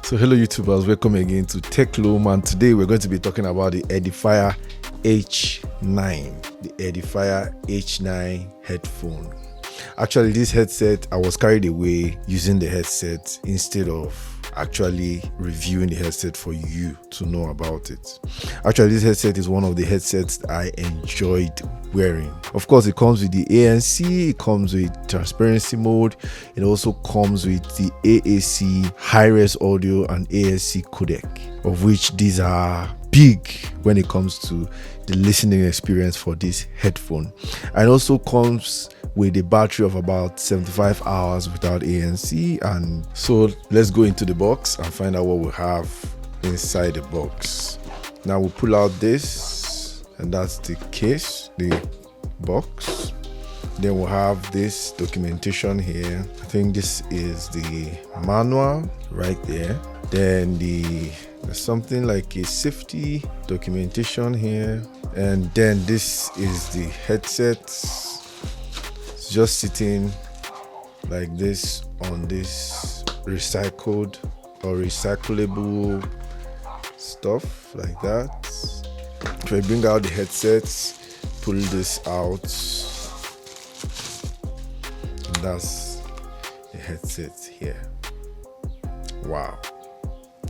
So hello YouTubers, welcome again to Tech Loom, and today we're going to be talking about the Edifier H9, the Edifier H9 headphone. Actually, this headset, I was carried away using the headset instead of actually reviewing the headset for you to know about it. Actually, this headset is one of the headsets I enjoyed wearing. Of course, it comes with the ANC, it comes with transparency mode, it also comes with the AAC high-res audio and ASC codec, of which these are big when it comes to the listening experience for this headphone. And also comes with a battery of about 75 hours without ANC. And so let's go into the box and find out what we have inside the box. Now we'll pull out this, and that's the case, the box. Then we'll have this documentation here. I think this is the manual right there. Then there's something like a safety documentation here, and then this is the headset. It's just sitting like this on this recycled or recyclable stuff like that. If I bring out the headsets, pull this out, and that's the headset here. Wow,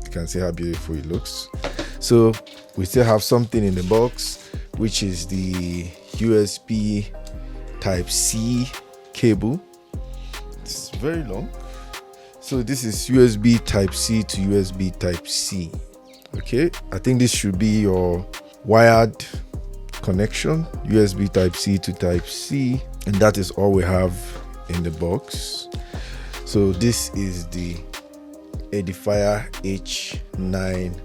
you can see how beautiful it looks. So we still have something in the box, which is the USB Type-C cable. It's very long. So this is USB Type-C to USB Type-C. Okay, I think this should be your wired connection, USB Type-C to Type-C, and that is all we have in the box. So this is the Edifier H9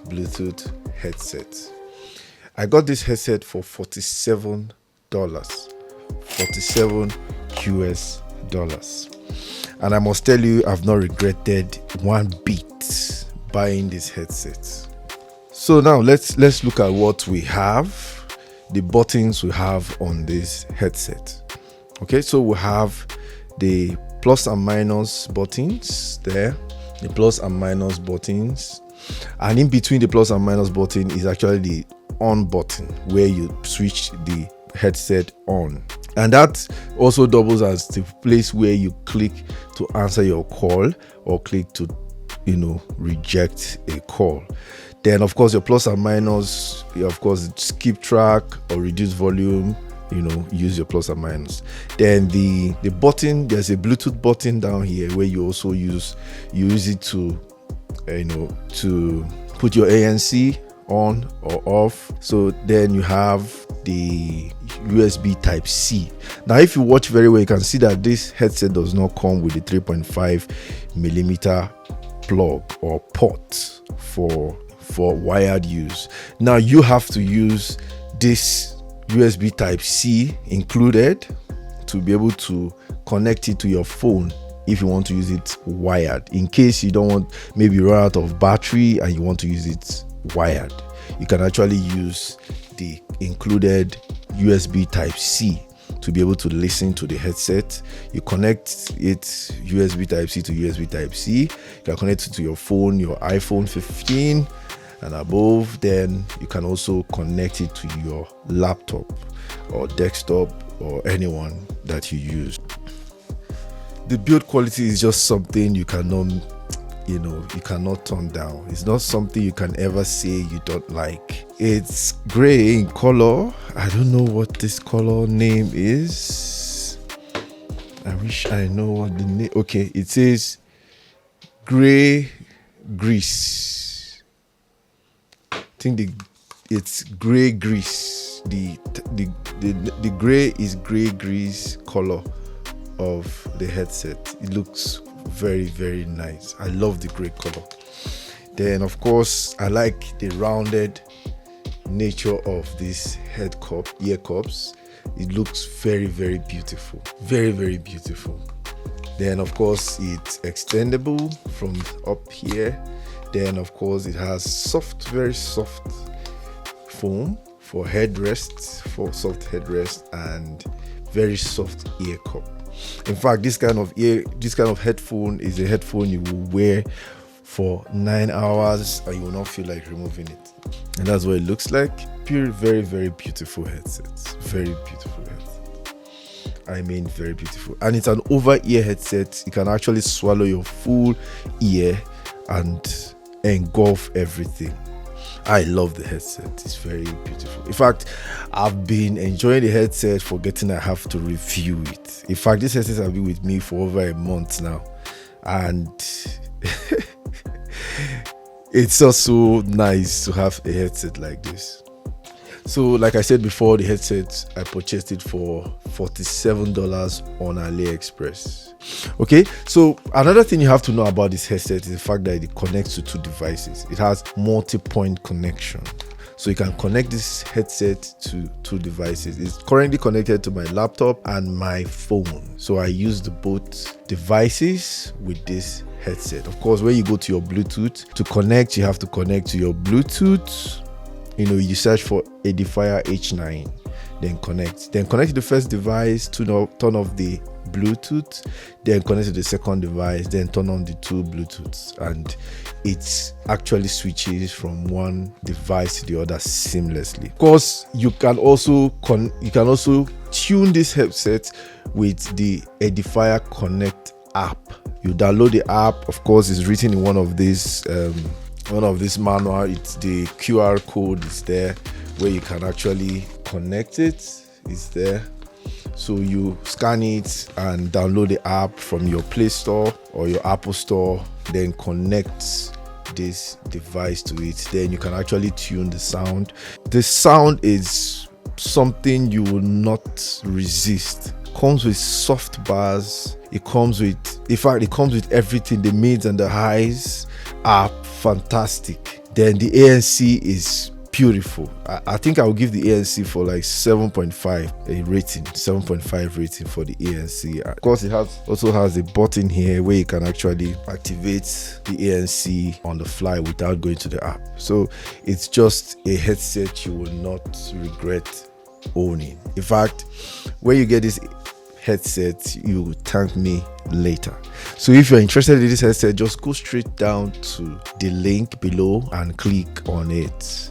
Bluetooth headset. I got this headset for $47, $47 US dollars, and I must tell you, I've not regretted one bit buying this headset. So now let's look at what we have, the buttons we have on this headset. Okay, so we have the plus and minus buttons there, the plus and minus buttons, and in between the plus and minus button is actually the on button where you switch the headset on, and that also doubles as the place where you click to answer your call or click to reject a call. Then of course your plus and minus, of course, skip track or reduce volume, use your plus and minus. Then the button, there's a Bluetooth button down here where you also use it to to put your ANC on or off. So then you have the USB Type-C. Now if you watch very well, you can see that this headset does not come with a 3.5mm plug or port for wired use. Now you have to use this USB Type-C included to be able to connect it to your phone if you want to use it wired, in case you don't want, maybe run out of battery and you want to use it wired. You can actually use the included USB Type-C to be able to listen to the headset. You connect it USB Type-C to USB Type-C. You can connect it to your phone, your iPhone 15 and above. Then you can also connect it to your laptop or desktop or anyone that you use. The build quality is just something you cannot turn down. It's not something you can ever say you don't like. It's gray in color. I don't know what this color name is. I wish I know what the name. Okay, it says gray grease. I think it's gray grease. The gray is gray grease color of the headset. It looks very, very nice. I love the gray color. Then of course I like the rounded nature of this ear cups. It looks very, very beautiful, very, very beautiful. Then of course it's extendable from up here. Then of course it has very soft foam for headrests, for soft headrest, and very soft ear cup. In fact, this kind of headphone is a headphone you will wear for 9 hours and you will not feel like removing it. And that's what it looks like. Pure, very, very beautiful headsets. Very beautiful headset. I mean, very beautiful. And it's an over-ear headset. You can actually swallow your full ear and engulf everything. I love the headset. It's very beautiful. In fact, I've been enjoying the headset, forgetting I have to review it. In fact, this headset has been with me for over a month now, and it's also nice to have a headset like this. So like I said before, the headset, I purchased it for $47 on Aliexpress. Okay, so another thing you have to know about this headset is the fact that it connects to 2 devices. It has multi-point connection. So you can connect this headset to 2 devices. It's currently connected to my laptop and my phone. So I use both devices with this headset. Of course, when you go to your Bluetooth, to connect, you have to connect to your Bluetooth. You search for Edifier H9, then connect to the first device, turn off the Bluetooth, then connect to the second device, then turn on the 2 Bluetooths, and it actually switches from one device to the other seamlessly. Of course, you can also tune this headset with the Edifier Connect app. You download the app. Of course, it's written in one of these manual. It's the QR code is there where you can actually connect it. It's there, so you scan it and download the app from your Play Store or your Apple Store, then connect this device to it. Then you can actually tune the sound. The sound is something you will not resist. Comes with soft bars. It comes with everything. The mids and the highs are fantastic. Then the ANC is beautiful. I think I will give the ANC for like 7.5 a rating. 7.5 rating for the ANC. Of course, it also has a button here where you can actually activate the ANC on the fly without going to the app. So it's just a headset you will not regret owning. In fact, when you get this headset, you will thank me later. So if you're interested in this headset, just go straight down to the link below and click on it,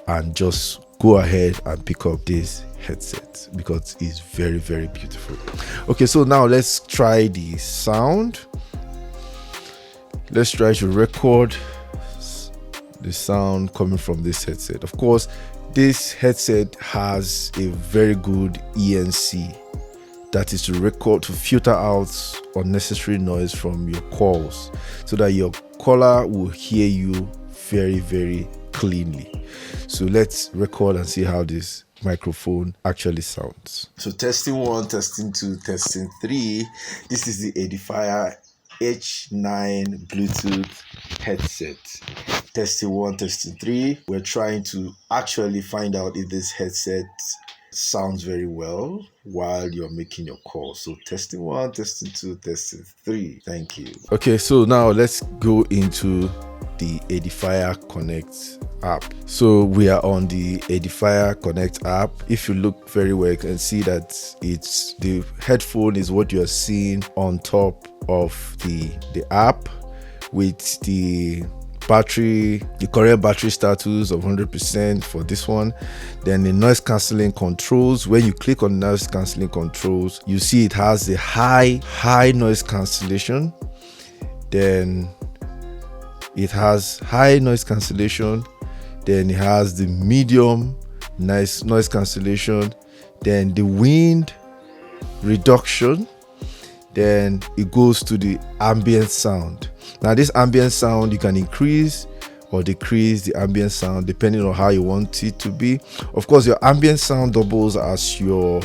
and just go ahead and pick up this headset because it's very, very beautiful. Okay, so now let's try the sound. Let's try to record the sound coming from this headset. Of course, this headset has a very good ANC, that is to filter out unnecessary noise from your calls, so that your caller will hear you very, very cleanly. So let's record and see how this microphone actually sounds. So testing 1, testing 2, testing 3. This is the Edifier H9 Bluetooth headset. Testing 1, testing 3. We're trying to actually find out if this headset sounds very well while you're making your call. So testing 1, testing 2, testing 3. Thank you. Okay, so now let's go into the Edifier Connect app. So we are on the Edifier Connect app. If you look very well, you can see that it's the headphone is what you're seeing on top of the app, with the current battery status of 100% for this one. Then the noise cancelling controls. When you click on noise cancelling controls, you see it has the high noise cancellation. Then it has high noise cancellation. Then it has the medium noise cancellation. Then the wind reduction. Then it goes to the ambient sound. Now this ambient sound, you can increase or decrease the ambient sound depending on how you want it to be. Of course, your ambient sound doubles as your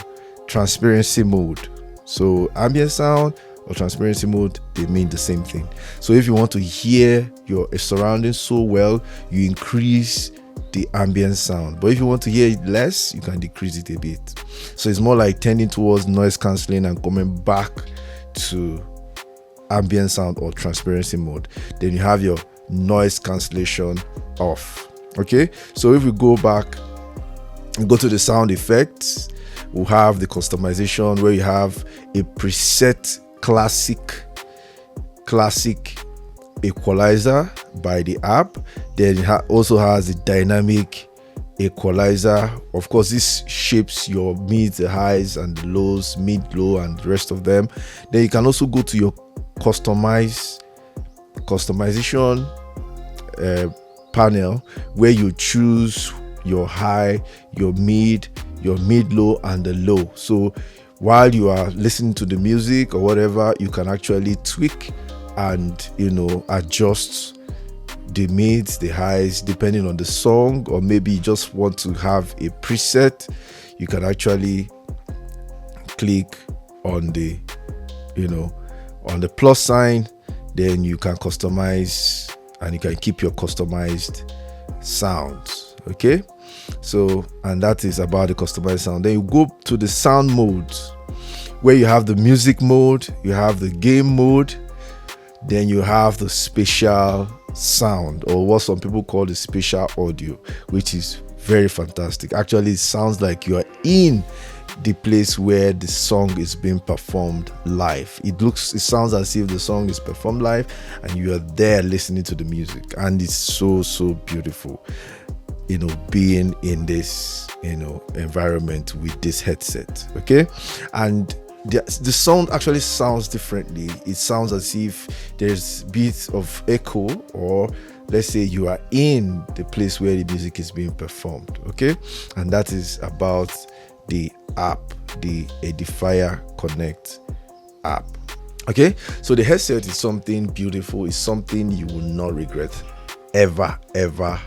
transparency mode. So ambient sound or transparency mode, they mean the same thing. So if you want to hear your surroundings so well, you increase the ambient sound. But if you want to hear it less, you can decrease it a bit. So it's more like tending towards noise cancelling and coming back to ambient sound or transparency mode. Then you have your noise cancellation off. Okay, so if we go back and go to the sound effects, we'll have the customization where you have a preset classic equalizer, by the app. Then it also has a dynamic equalizer. Of course, this shapes your mids, the highs and the lows, mid, low, and the rest of them. Then you can also go to your customization panel, where you choose your high, your mid low, and the low. So while you are listening to the music or whatever, you can actually tweak and adjust the mids, the highs, depending on the song. Or maybe you just want to have a preset, you can actually click on the on the plus sign. Then you can customize, and you can keep your customized sounds. Okay, so, and that is about the customized sound. Then you go to the sound modes, where you have the music mode, you have the game mode, then you have the spatial sound, or what some people call the spatial audio, which is very fantastic. Actually, it sounds like you are in the place where the song is being performed live. It sounds as if the song is performed live and you are there listening to the music, and it's so beautiful, being in this environment with this headset. Okay, and the sound actually sounds differently. It sounds as if there's bits of echo, or let's say you are in the place where the music is being performed. Okay, and that is about the app, the Edifier Connect app. Okay, so the headset is something beautiful. It's something you will not regret ever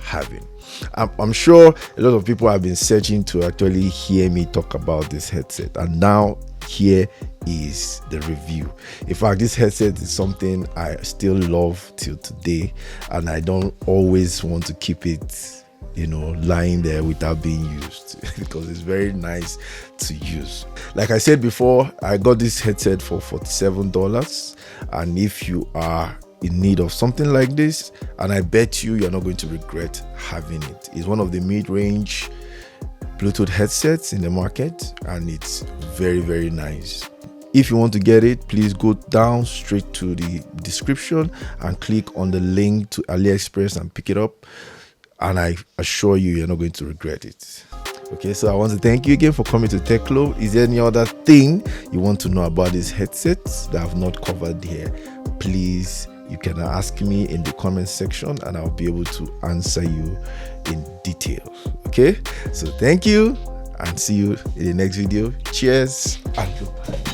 having. I'm sure a lot of people have been searching to actually hear me talk about this headset, and now here is the review. In fact, this headset is something I still love till today, and I don't always want to keep it lying there without being used because it's very nice to use. Like I said before, I got this headset for $47, and if you are in need of something like this, and I bet you're not going to regret having it. It's one of the mid-range Bluetooth headsets in the market, and it's very nice. If you want to get it, please go down straight to the description and click on the link to Aliexpress and pick it up, and I assure you're not going to regret it. Okay, so I want to thank you again for coming to TechLo. Is there any other thing you want to know about these headsets that I've not covered here? Please, you can ask me in the comment section, and I'll be able to answer you in details. Okay, so thank you, and see you in the next video. Cheers and goodbye.